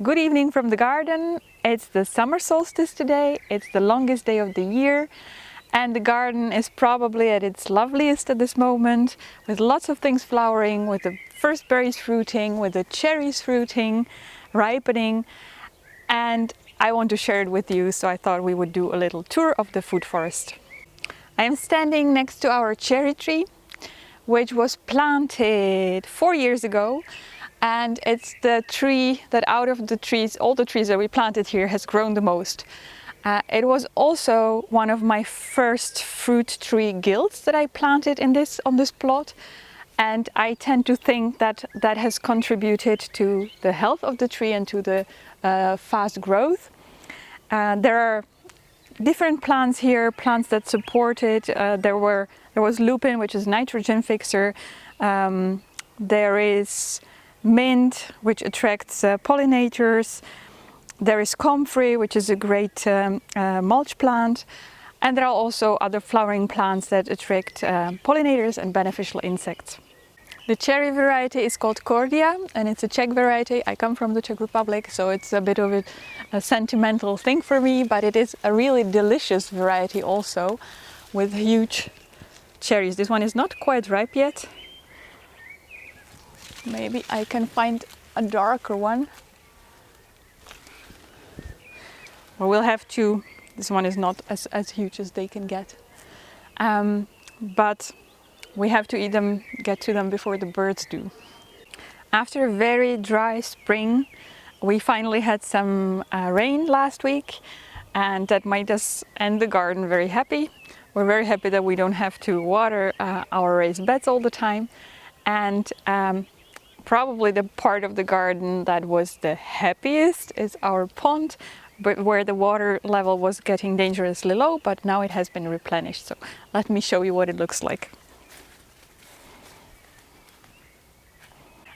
Good evening from the garden. It's the summer solstice today. It's the longest day of the year, and the garden is probably at its loveliest at this moment, with lots of things flowering, with the first berries fruiting, with the cherries fruiting, ripening, and I want to share it with you, so I thought we would do a little tour of the food forest. I am standing next to our cherry tree, which was planted 4 years ago. And it's the tree that out of the trees, all the trees that we planted here, has grown the most. It was also one of my first fruit tree guilds that I planted on this plot. And I tend to think that that has contributed to the health of the tree and to the fast growth. There are different plants here, plants that support it. There was lupin, which is nitrogen fixer. There is mint, which attracts pollinators. There is comfrey, which is a great mulch plant. And there are also other flowering plants that attract pollinators and beneficial insects. The cherry variety is called Cordia, and it's a Czech variety. I come from the Czech Republic, so it's a bit of a sentimental thing for me, but it is a really delicious variety also, with huge cherries. This one is not quite ripe yet. Maybe I can find a darker one. Or we'll have to, this one is not as huge as they can get. But we have to get to them before the birds do. After a very dry spring, we finally had some rain last week, and that made us and the garden very happy. We're very happy that we don't have to water our raised beds all the time. And probably the part of the garden that was the happiest is our pond, but where the water level was getting dangerously low, but now it has been replenished. So let me show you what it looks like.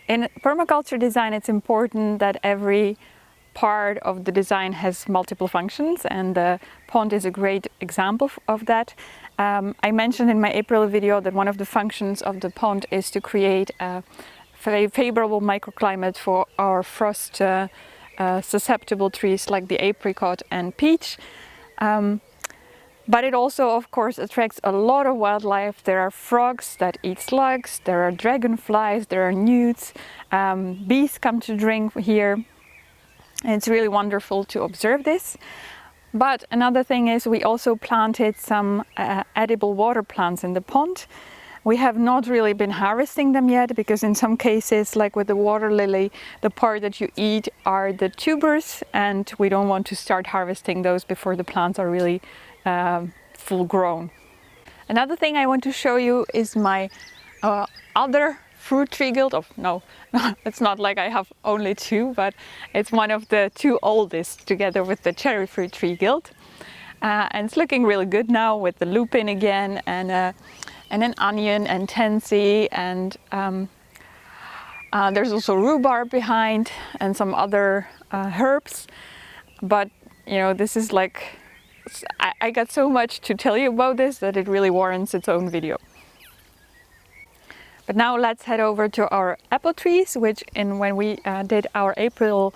In permaculture design, it's important that every part of the design has multiple functions, and the pond is a great example of that. I mentioned in my April video that one of the functions of the pond is to create a very favorable microclimate for our frost susceptible trees like the apricot and peach. But it also, of course, attracts a lot of wildlife. There are frogs that eat slugs, there are dragonflies, there are newts, bees come to drink here. And it's really wonderful to observe this. But another thing is we also planted some edible water plants in the pond. We have not really been harvesting them yet, because in some cases, like with the water lily, the part that you eat are the tubers, and we don't want to start harvesting those before the plants are really full grown. Another thing I want to show you is my other fruit tree guild. No, it's not like I have only two, but it's one of the two oldest, together with the cherry fruit tree guild. And it's looking really good now with the lupin again, and an onion and tansy, and there's also rhubarb behind and some other herbs. But you know, this is like, I got so much to tell you about this that it really warrants its own video. But now let's head over to our apple trees, which when we did our April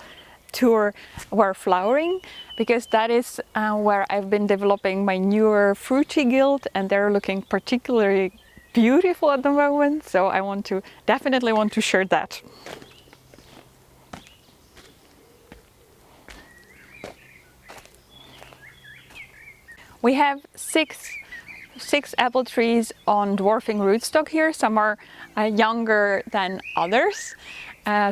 tour were flowering, because that is where I've been developing my newer fruit tree guild, and they're looking particularly beautiful at the moment, so I definitely want to share that. We have six apple trees on dwarfing rootstock here. Some are younger than others.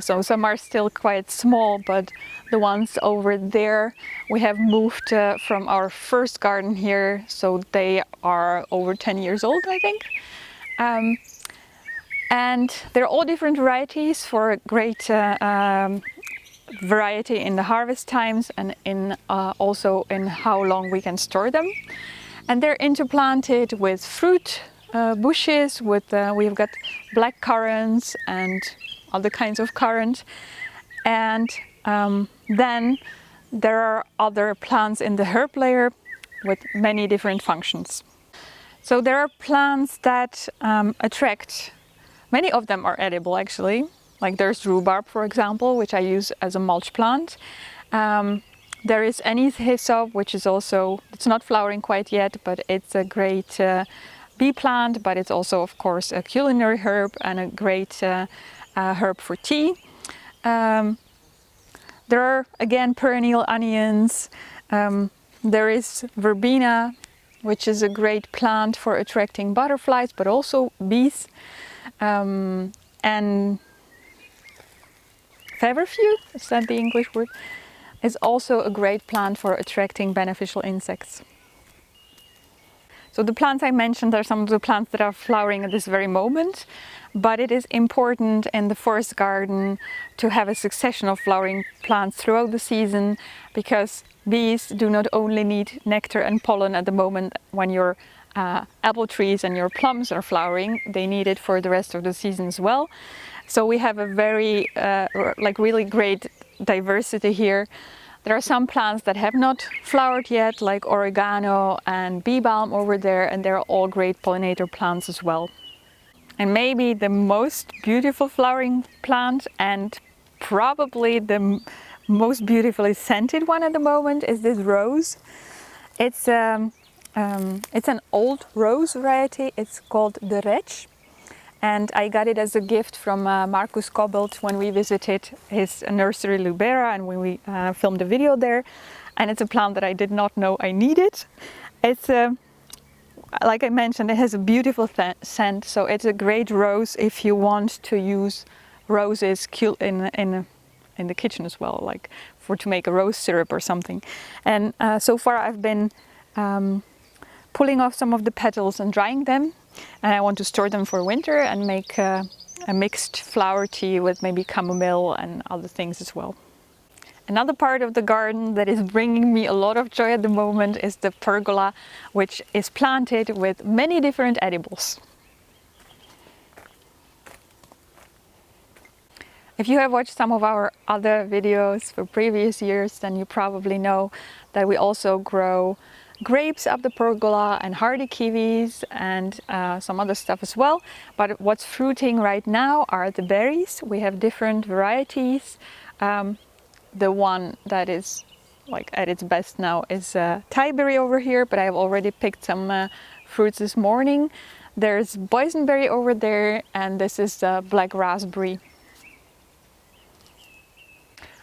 So some are still quite small, but the ones over there we have moved from our first garden here, so they are over 10 years old, I think. And they're all different varieties for a great variety in the harvest times, and also in how long we can store them. And they're interplanted with fruit bushes. We've got black currants and other kinds of currant, and then there are other plants in the herb layer with many different functions. So there are plants that attract, many of them are edible actually, Like there's rhubarb, for example, which I use as a mulch plant. There is anise hyssop, which is also, it's not flowering quite yet, but it's a great bee plant, but it's also, of course, a culinary herb and a great herb for tea. There are, again, perennial onions. There is verbena, which is a great plant for attracting butterflies, but also bees. And feverfew, is that the English word? Is also a great plant for attracting beneficial insects. So the plants I mentioned are some of the plants that are flowering at this very moment, but it is important in the forest garden to have a succession of flowering plants throughout the season, because bees do not only need nectar and pollen at the moment when your apple trees and your plums are flowering, they need it for the rest of the season as well. So we have a very really great diversity here. There are some plants that have not flowered yet, like oregano and bee balm over there, and they're all great pollinator plants as well. And maybe the most beautiful flowering plant, and probably the most beautifully scented one at the moment, is this rose. It's an old rose variety. It's called the Rech. And I got it as a gift from Marcus Kobbelt when we visited his nursery Lubera and when we filmed a video there. And it's a plant that I did not know I needed. It's like I mentioned, it has a beautiful scent, so it's a great rose if you want to use roses in the kitchen as well, like to make a rose syrup or something. And so far I've been pulling off some of the petals and drying them, and I want to store them for winter and make a mixed flower tea with maybe chamomile and other things as well. Another part of the garden that is bringing me a lot of joy at the moment is the pergola, which is planted with many different edibles. If you have watched some of our other videos for previous years, then you probably know that we also grow grapes up the pergola and hardy kiwis and some other stuff as well. But what's fruiting right now are the berries. We have different varieties. The one that is like at its best now is Thaiberry over here, but I've already picked some fruits this morning. There's boysenberry over there, and this is black raspberry.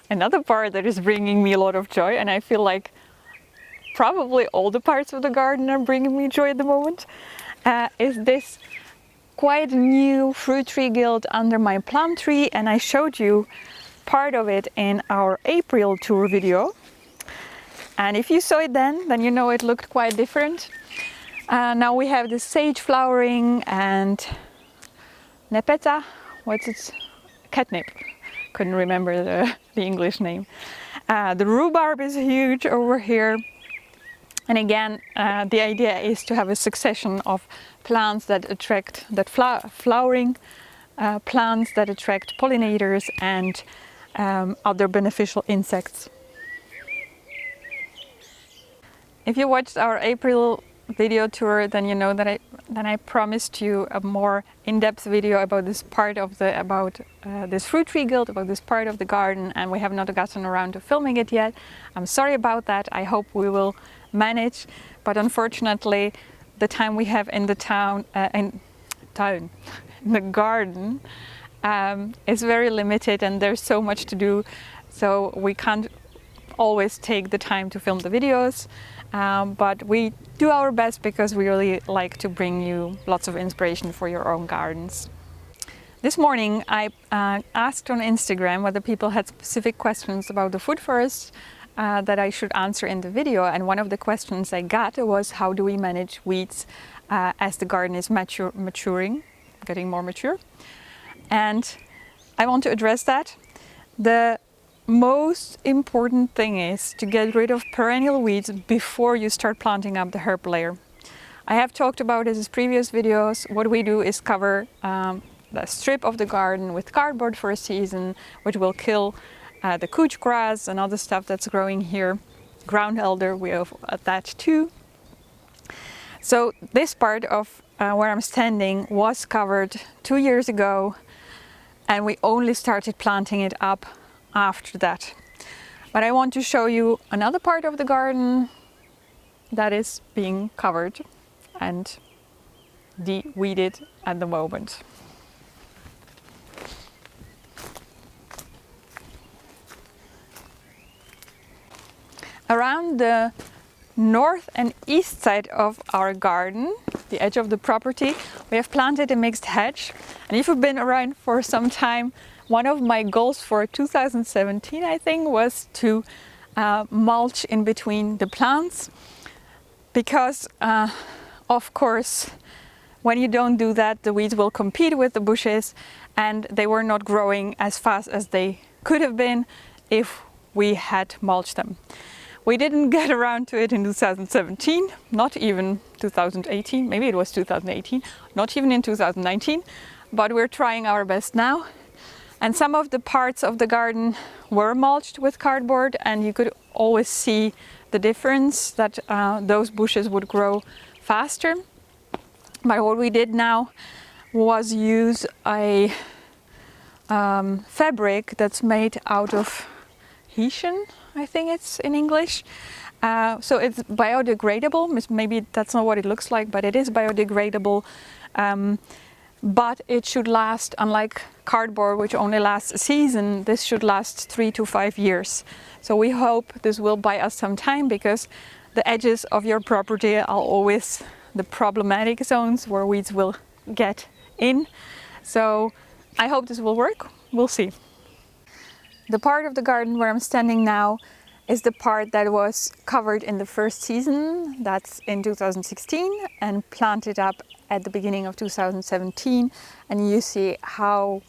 Another part that is bringing me a lot of joy, and I feel like probably all the parts of the garden are bringing me joy at the moment, is this quite new fruit tree guild under my plum tree, and I showed you part of it in our April tour video. And if you saw it then you know it looked quite different. Now we have the sage flowering and nepeta, what's its catnip? Couldn't remember the English name. The rhubarb is huge over here. And again, the idea is to have a succession of plants that attract, flowering plants that attract pollinators and other beneficial insects. If you watched our April video tour, then you know that I promised you a more in-depth video about this part of this fruit tree guild, about this part of the garden, and we have not gotten around to filming it yet. I'm sorry about that. I hope we will manage, but unfortunately the time we have in the the garden is very limited, and there's so much to do, so we can't always take the time to film the videos, but we do our best because we really like to bring you lots of inspiration for your own gardens. This morning I asked on Instagram whether people had specific questions about the food forest that I should answer in the video, and one of the questions I got was, how do we manage weeds as the garden is maturing, getting more mature? And I want to address that. The most important thing is to get rid of perennial weeds before you start planting up the herb layer. I have talked about this in previous videos. What we do is cover the strip of the garden with cardboard for a season, which will kill the couch grass and other stuff that's growing here. Ground elder we have attached to. So this part of where I'm standing was covered 2 years ago, and we only started planting it up after that. But I want to show you another part of the garden that is being covered and de-weeded at the moment. Around the north and east side of our garden, the edge of the property, we have planted a mixed hedge. And if you've been around for some time, one of my goals for 2017, I think, was to mulch in between the plants. Because, of course, when you don't do that, the weeds will compete with the bushes and they were not growing as fast as they could have been if we had mulched them. We didn't get around to it in 2017, not even 2018, maybe it was 2018, not even in 2019, but we're trying our best now. And some of the parts of the garden were mulched with cardboard, and you could always see the difference that those bushes would grow faster. But what we did now was use a fabric that's made out of hessian, I think it's in English. So it's biodegradable. Maybe that's not what it looks like, but it is biodegradable. But it should last, unlike cardboard, which only lasts a season, this should last 3 to 5 years. So we hope this will buy us some time, because the edges of your property are always the problematic zones where weeds will get in. So I hope this will work. We'll see. The part of the garden where I'm standing now is the part that was covered in the first season, that's in 2016, and planted up at the beginning of 2017. And you see how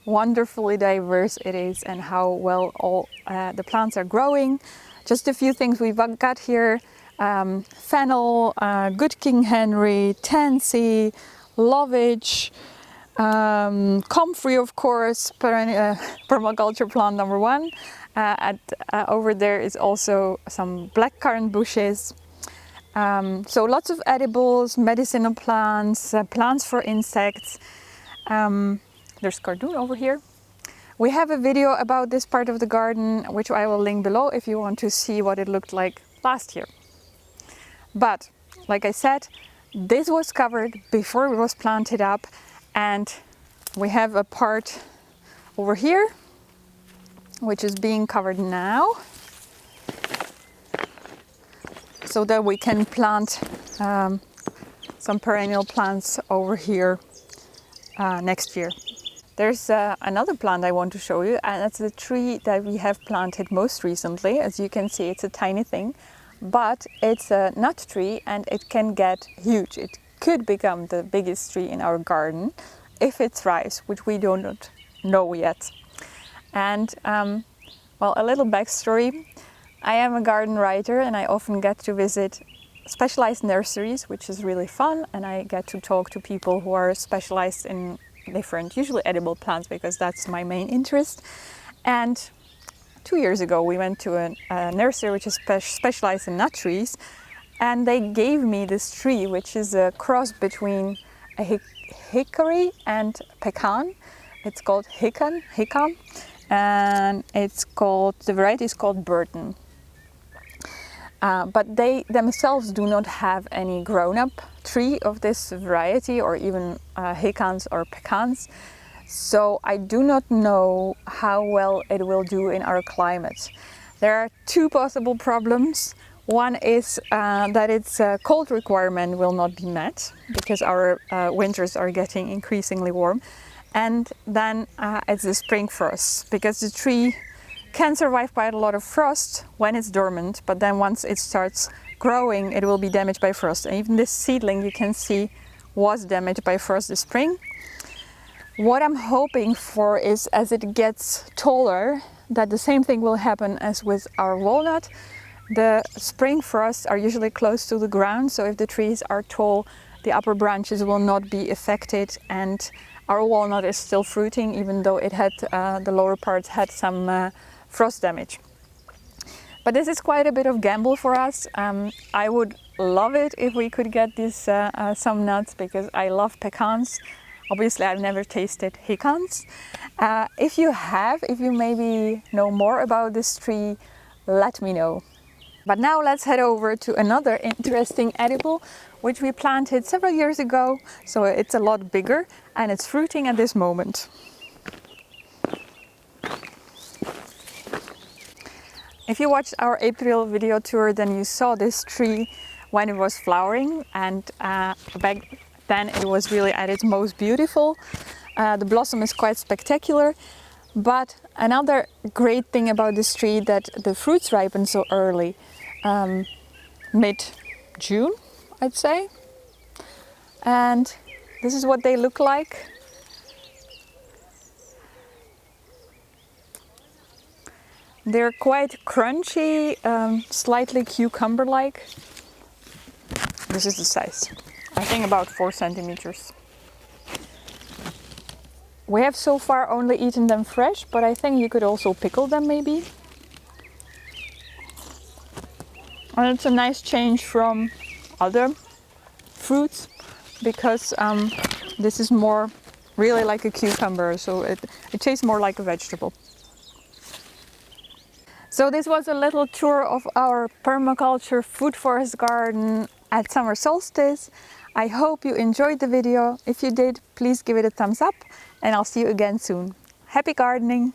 wonderfully diverse it is and how well all the plants are growing. Just a few things we've got here: fennel, good King Henry, tansy, lovage, comfrey, of course, permaculture plant number 1. Over there is also some blackcurrant bushes. So lots of edibles, medicinal plants, plants for insects. There's cardoon over here. We have a video about this part of the garden, which I will link below if you want to see what it looked like last year. But like I said, this was covered before it was planted up. And we have a part over here, which is being covered now, so that we can plant some perennial plants over here next year. There's another plant I want to show you, and that's the tree that we have planted most recently. As you can see, it's a tiny thing, but it's a nut tree and it can get huge. It could become the biggest tree in our garden if it thrives, which we don't know yet. And well, a little backstory. I am a garden writer and I often get to visit specialized nurseries, which is really fun, and I get to talk to people who are specialized in different, usually edible plants, because that's my main interest. And 2 years ago we went to a nursery which is specialized in nut trees, and they gave me this tree, which is a cross between a hickory and pecan. It's called hican, and the variety is called Burton. But they themselves do not have any grown-up tree of this variety, or even hicans or pecans. So I do not know how well it will do in our climate. There are 2 possible problems. One is that its cold requirement will not be met, because our winters are getting increasingly warm. And then it's the spring frost, because the tree can survive quite a lot of frost when it's dormant, but then once it starts growing, it will be damaged by frost. And even this seedling, you can see, was damaged by frost this spring. What I'm hoping for is, as it gets taller, that the same thing will happen as with our walnut. The spring frosts are usually close to the ground, so if the trees are tall, the upper branches will not be affected, and our walnut is still fruiting, even though it had the lower parts had some frost damage. But this is quite a bit of gamble for us. I would love it if we could get this some nuts, because I love pecans. Obviously, I've never tasted pecans. If you maybe know more about this tree, let me know. But now let's head over to another interesting edible, which we planted several years ago. So it's a lot bigger and it's fruiting at this moment. If you watched our April video tour, then you saw this tree when it was flowering, and back then it was really at its most beautiful. The blossom is quite spectacular, but another great thing about this tree that the fruits ripen so early, mid-June, I'd say. And this is what they look like. They're quite crunchy, slightly cucumber-like. This is the size, I think about 4 centimeters. We have so far only eaten them fresh, but I think you could also pickle them maybe. And it's a nice change from other fruits because this is more really like a cucumber, so it tastes more like a vegetable. So this was a little tour of our permaculture food forest garden at summer solstice. I hope you enjoyed the video. If you did, please give it a thumbs up and I'll see you again soon. Happy gardening!